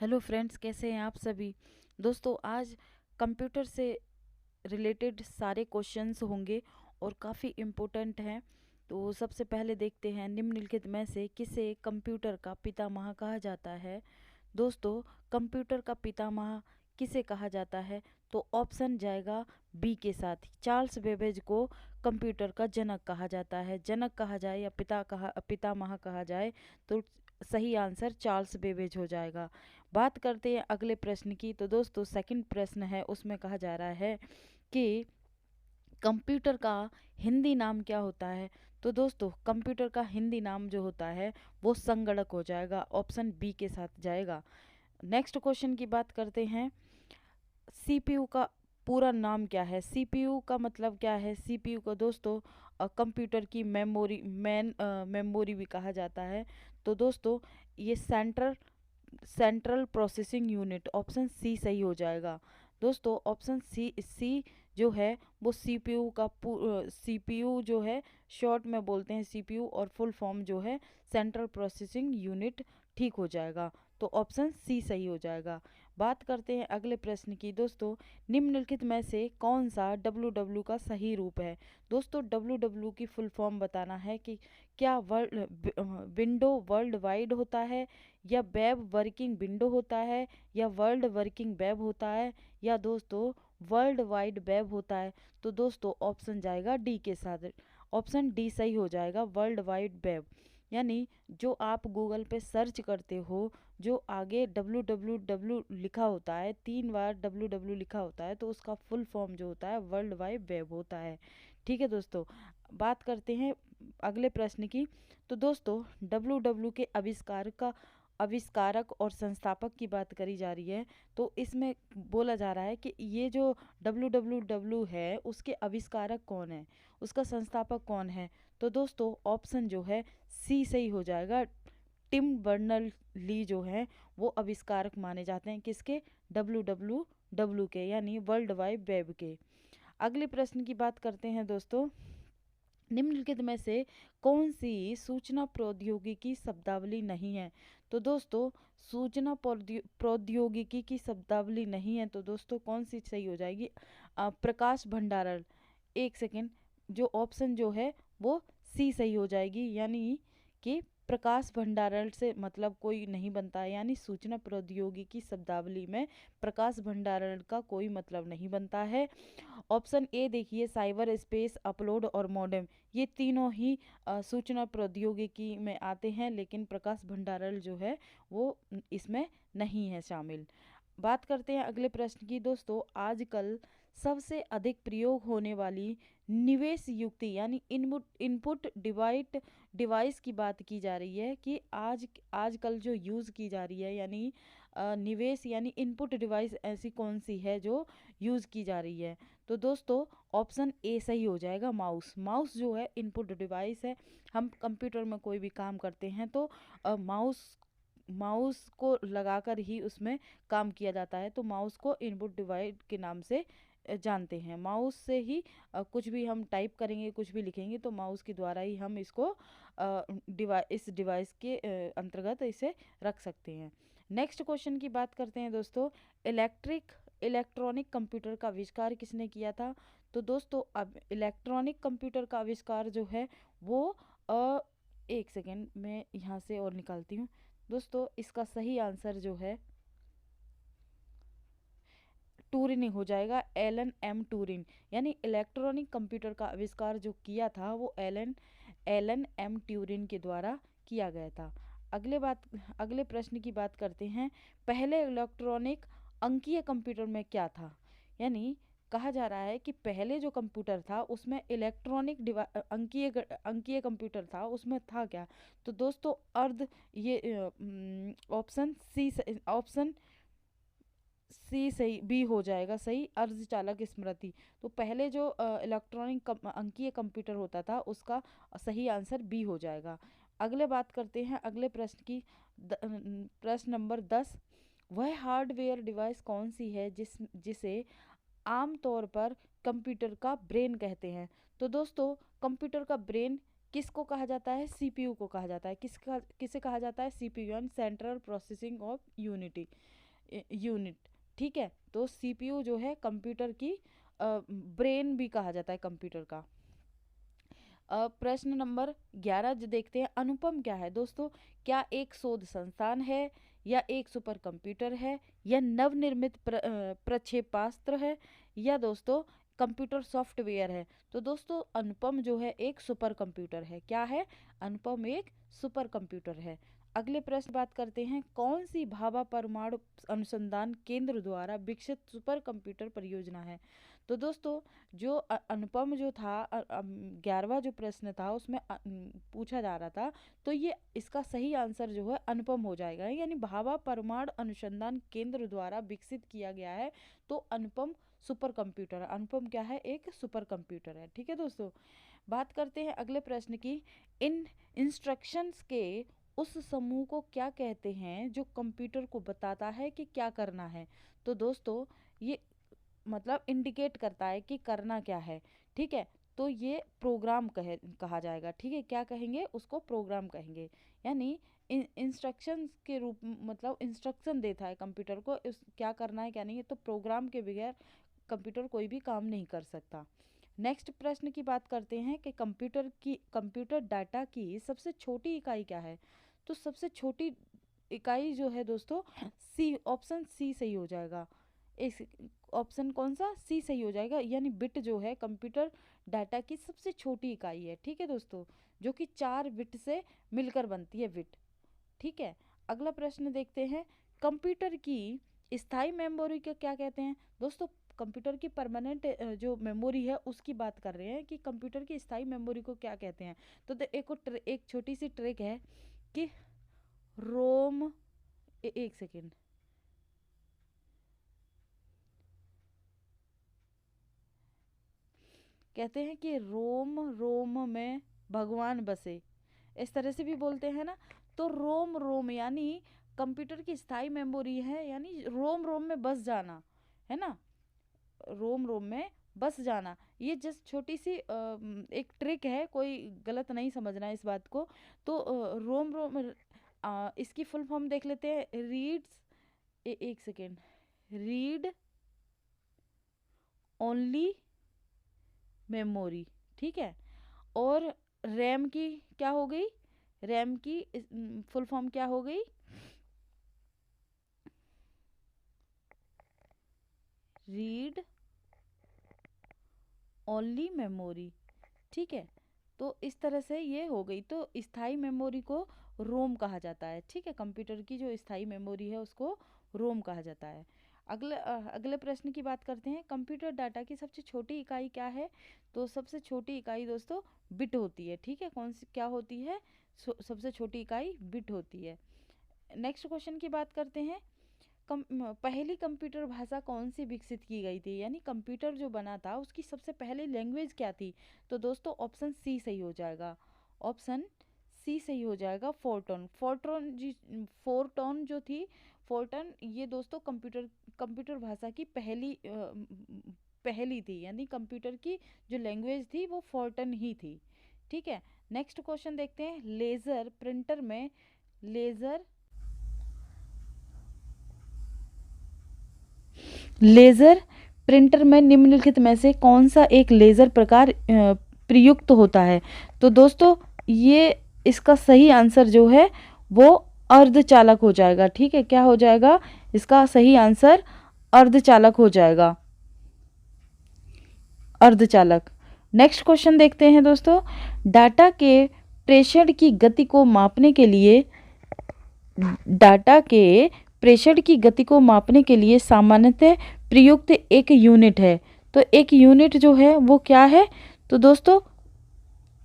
Hello friends, कैसे हैं आप सभी। दोस्तों, आज कंप्यूटर से रिलेटेड सारे क्वेश्चंस होंगे और काफ़ी इम्पोर्टेंट हैं। तो सबसे पहले देखते हैं, निम्नलिखित में से किसे कंप्यूटर का पितामह कहा जाता है। दोस्तों, कंप्यूटर का पितामह किसे कहा जाता है? तो ऑप्शन जाएगा बी के साथ। चार्ल्स बेबेज को कंप्यूटर का जनक कहा जाता है। जनक कहा जाए या पितामह कहा जाए तो सही आंसर चार्ल्स बेबेज हो जाएगा। बात करते हैं अगले प्रश्न की। तो दोस्तों, सेकंड प्रश्न है, उसमें कहा जा रहा है कि कंप्यूटर का हिंदी नाम क्या होता है। तो दोस्तों, कंप्यूटर का हिंदी नाम जो होता है वो संगणक हो जाएगा। ऑप्शन बी के साथ जाएगा। नेक्स्ट क्वेश्चन की बात करते हैं, सीपीयू का पूरा नाम क्या है। सीपीयू का मतलब क्या है? सीपीयू को दोस्तों कंप्यूटर की मेमोरी भी कहा जाता है। तो दोस्तों, ये central processing unit, option C सही हो जाएगा। दोस्तों, ऑप्शन सी जो है वो सीपीयू जो है, शॉर्ट में बोलते हैं सीपीयू, और फुल फॉर्म जो है सेंट्रल प्रोसेसिंग यूनिट, ठीक हो जाएगा। तो ऑप्शन सी सही हो जाएगा। बात करते हैं अगले प्रश्न की। दोस्तों, निम्नलिखित में से कौन सा डब्ल्यू का सही रूप है। दोस्तों, डब्ल्यू की फुल फॉर्म बताना है कि क्या विंडो वर्ल्ड वाइड होता है, या वेब वर्किंग विंडो होता है, या वर्ल्ड वर्किंग वेब होता है, या दोस्तों वर्ल्ड वाइड वेब होता है। तो दोस्तों, ऑप्शन जाएगा डी के साथ। ऑप्शन डी सही हो जाएगा, वर्ल्ड वाइड वेब। यानी जो आप गूगल पे सर्च करते हो, जो आगे www लिखा होता है, 3 बार www लिखा होता है, तो उसका फुल फॉर्म जो होता है वर्ल्ड वाइड वेब होता है। ठीक है दोस्तों। बात करते हैं अगले प्रश्न की। तो दोस्तों, www के आविष्कारक और संस्थापक की बात करी जा रही है। तो इसमें बोला जा रहा है कि ये जो www है उसके आविष्कारक कौन है, उसका संस्थापक कौन है। तो दोस्तों, ऑप्शन जो है सी सही हो जाएगा। टिम बर्नल ली जो है वो आविष्कारक माने जाते हैं, किसके? www के, यानी वर्ल्ड वाइड वेब के। अगले प्रश्न की बात करते हैं दोस्तों, निम्नलिखित में से कौन सी सूचना प्रौद्योगिकी शब्दावली नहीं है। तो दोस्तों, सूचना प्रौद्योगिकी की शब्दावली नहीं है, तो दोस्तों कौन सी सही हो जाएगी? प्रकाश भंडारण। एक सेकेंड, जो ऑप्शन जो है वो सी सही हो जाएगी, यानी कि प्रकाश भंडारण से मतलब कोई नहीं बनता है, यानी सूचना प्रौद्योगिकी शब्दावली में प्रकाश भंडारण का कोई मतलब नहीं बनता है। ऑप्शन ए देखिए, साइबर स्पेस, अपलोड और मॉडेम, ये तीनों ही सूचना प्रौद्योगिकी में आते हैं, लेकिन प्रकाश भंडारण जो है वो इसमें नहीं है शामिल। बात करते हैं अगले प्रश्न की। दोस्तों, आजकल सबसे अधिक प्रयोग होने वाली निवेश युक्ति यानी इनपुट डिवाइस की बात की जा रही है कि आजकल जो यूज़ की जा रही है, यानी निवेश यानी इनपुट डिवाइस ऐसी कौन सी है जो यूज़ की जा रही है। तो दोस्तों, ऑप्शन ए सही हो जाएगा, माउस। माउस जो है इनपुट डिवाइस है। हम कंप्यूटर में कोई भी काम करते हैं तो माउस को लगाकर ही उसमें काम किया जाता है। तो माउस को इनपुट डिवाइस के नाम से जानते हैं। माउस से ही कुछ भी हम टाइप करेंगे, कुछ भी लिखेंगे, तो माउस के द्वारा ही हम इसको इस डिवाइस के अंतर्गत इसे रख सकते हैं। नेक्स्ट क्वेश्चन की बात करते हैं दोस्तों, इलेक्ट्रॉनिक कंप्यूटर का आविष्कार किसने किया था। तो दोस्तों, अब इलेक्ट्रॉनिक कंप्यूटर का आविष्कार जो है वो एक सेकेंड मैं यहाँ से और निकालती हूँ। दोस्तों, इसका सही आंसर जो है टूरिन हो जाएगा, एलन एम टूरिन। यानी इलेक्ट्रॉनिक कंप्यूटर का आविष्कार जो किया था वो एलन एम ट्यूरिन के द्वारा किया गया था। अगले प्रश्न की बात करते हैं, पहले इलेक्ट्रॉनिक अंकीय कंप्यूटर में क्या था। यानी कहा जा रहा है कि पहले जो कंप्यूटर था उसमें अंकीय कंप्यूटर था, उसमें था क्या। तो दोस्तों, ऑप्शन सी सही, बी हो जाएगा सही, अर्धचालक स्मृति। तो पहले जो इलेक्ट्रॉनिक अंकीय कंप्यूटर होता था उसका सही आंसर बी हो जाएगा। अगले बात करते हैं अगले प्रश्न की। प्रश्न नंबर 10, वह हार्डवेयर डिवाइस कौन सी है जिसे आमतौर पर कंप्यूटर का ब्रेन कहते हैं। तो दोस्तों, कंप्यूटर का ब्रेन किसको कहा जाता है? CPU को कहा जाता है। किसे कहा जाता है? CPU यानी सेंट्रल प्रोसेसिंग ऑफ यूनिट। ठीक है, तो CPU जो है कंप्यूटर की ब्रेन भी कहा जाता है कंप्यूटर का। प्रश्न नंबर 11 जो देखते हैं, अनुपम क्या है दोस्तों? क्या एक शोध संस्थान है, या एक सुपर कंप्यूटर है, या नवनिर्मित प्रक्षेपास्त्र है, या दोस्तों कंप्यूटर सॉफ्टवेयर है? तो दोस्तों अनुपम जो है एक सुपर कंप्यूटर है। क्या है? अनुपम एक सुपर कंप्यूटर है। अगले प्रश्न बात करते हैं, कौन सी भाभा परमाणु अनुसंधान केंद्र द्वारा विकसित सुपर कंप्यूटर परियोजना है? तो दोस्तों जो अनुपम जो था 11वां जो प्रश्न था उसमें पूछा जा रहा था, तो ये इसका सही आंसर जो है अनुपम हो जाएगा, यानी भाभा परमाणु अनुसंधान केंद्र द्वारा विकसित किया गया है। तो अनुपम सुपर कंप्यूटर, अनुपम क्या है? एक सुपर कंप्यूटर है। ठीक है दोस्तों, बात करते हैं अगले प्रश्न की, इन इंस्ट्रक्शंस के उस समूह को क्या कहते हैं जो कंप्यूटर को बताता है कि क्या करना है? तो दोस्तों ये मतलब इंडिकेट करता है कि करना क्या है। ठीक है, तो ये प्रोग्राम कहा जाएगा। ठीक है, क्या कहेंगे? उसको प्रोग्राम कहेंगे, यानी इंस्ट्रक्शंस के रूप मतलब इंस्ट्रक्शन देता है कंप्यूटर को क्या करना है क्या नहीं है। तो प्रोग्राम के बगैर कंप्यूटर कोई भी काम नहीं कर सकता। नेक्स्ट प्रश्न की बात करते हैं कि कंप्यूटर डाटा की सबसे छोटी इकाई क्या है? तो सबसे छोटी इकाई जो है दोस्तों सी, ऑप्शन सी सही हो जाएगा। इस ऑप्शन कौन सा? सी सही हो जाएगा, यानी बिट जो है कंप्यूटर डाटा की सबसे छोटी इकाई है। ठीक है दोस्तों, जो कि 4 बिट से मिलकर बनती है बिट। ठीक है, अगला प्रश्न देखते हैं, कंप्यूटर की स्थायी मेमोरी को क्या कहते हैं? दोस्तों कंप्यूटर की परमानेंट जो मेमोरी है उसकी बात कर रहे हैं कि कंप्यूटर की स्थायी मेमोरी को क्या कहते हैं। तो एक छोटी सी ट्रिक है कि रोम एक सेकेंड, कहते हैं कि रोम रोम में भगवान बसे, इस तरह से भी बोलते हैं ना। तो रोम रोम यानी कंप्यूटर की स्थायी मेमोरी है, यानी रोम रोम में बस जाना, है ना, रोम रोम में बस जाना। ये जस्ट छोटी सी एक ट्रिक है, कोई गलत नहीं समझना इस बात को। तो रोम रोम इसकी फुल फॉर्म देख लेते हैं, एक सेकेंड, रीड ओनली मेमोरी। ठीक है, और रैम की क्या हो गई? रैम की फुल फॉर्म क्या हो गई? Read only memory. ठीक है, तो इस तरह से ये हो गई। तो स्थायी मेमोरी को रोम कहा जाता है। ठीक है, कंप्यूटर की जो स्थायी मेमोरी है उसको रोम कहा जाता है। अगले प्रश्न की बात करते हैं, कंप्यूटर डाटा की सबसे छोटी इकाई क्या है? तो सबसे छोटी इकाई दोस्तों बिट होती है। ठीक है, कौन सी क्या होती है? सबसे छोटी इकाई बिट होती है। नेक्स्ट क्वेश्चन की बात करते हैं, पहली कंप्यूटर भाषा कौन सी विकसित की गई थी, यानी कंप्यूटर जो बना था उसकी सबसे पहली लैंग्वेज क्या थी? तो दोस्तों ऑप्शन सी सही हो जाएगा, ऑप्शन सी सही हो जाएगा, फोर्टॉन। फोर्टॉन जो थी, फोर्टॉन ये दोस्तों कंप्यूटर भाषा की पहली थी, यानी कंप्यूटर की जो लैंग्वेज थी वो फोर्टॉन ही थी। ठीक है, नेक्स्ट क्वेश्चन देखते हैं, लेजर प्रिंटर में निम्नलिखित में से कौन सा एक लेजर प्रकार प्रयुक्त होता है? तो दोस्तों ये इसका सही आंसर जो है वो अर्धचालक हो जाएगा। ठीक है, क्या हो जाएगा? इसका सही आंसर अर्धचालक हो जाएगा, अर्धचालक। नेक्स्ट क्वेश्चन देखते हैं दोस्तों, डाटा के प्रेषण की गति को मापने के लिए सामान्यतः प्रयुक्त एक यूनिट है। तो एक यूनिट जो है वो क्या है? तो दोस्तों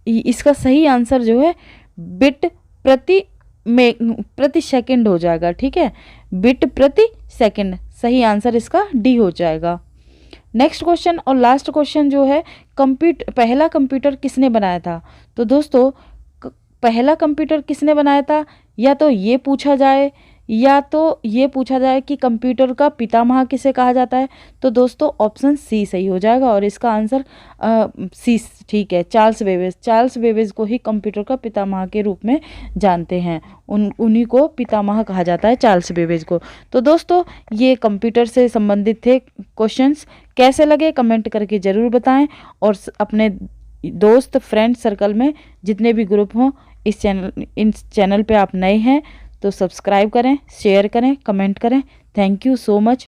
इसका सही आंसर जो है बिट प्रति सेकंड हो जाएगा। ठीक है, बिट प्रति सेकंड, सही आंसर इसका डी हो जाएगा। नेक्स्ट क्वेश्चन और लास्ट क्वेश्चन जो है, पहला कंप्यूटर किसने बनाया था? तो दोस्तों पहला कंप्यूटर किसने बनाया था, या तो ये पूछा जाए या तो ये पूछा जाए कि कंप्यूटर का पितामह किसे कहा जाता है, तो दोस्तों ऑप्शन सी सही हो जाएगा और इसका आंसर सी ठीक है, चार्ल्स बेबेज। चार्ल्स बेबेज को ही कंप्यूटर का पितामह के रूप में जानते हैं, उन्हीं को पितामह कहा जाता है, चार्ल्स बेबेज को। तो दोस्तों ये कंप्यूटर से संबंधित थे क्वेश्चंस। कैसे लगे कमेंट करके ज़रूर बताएं और अपने दोस्त फ्रेंड सर्कल में जितने भी ग्रुप हों इस चैनल पे आप नए हैं तो सब्सक्राइब करें, शेयर करें, कमेंट करें। Thank you so much.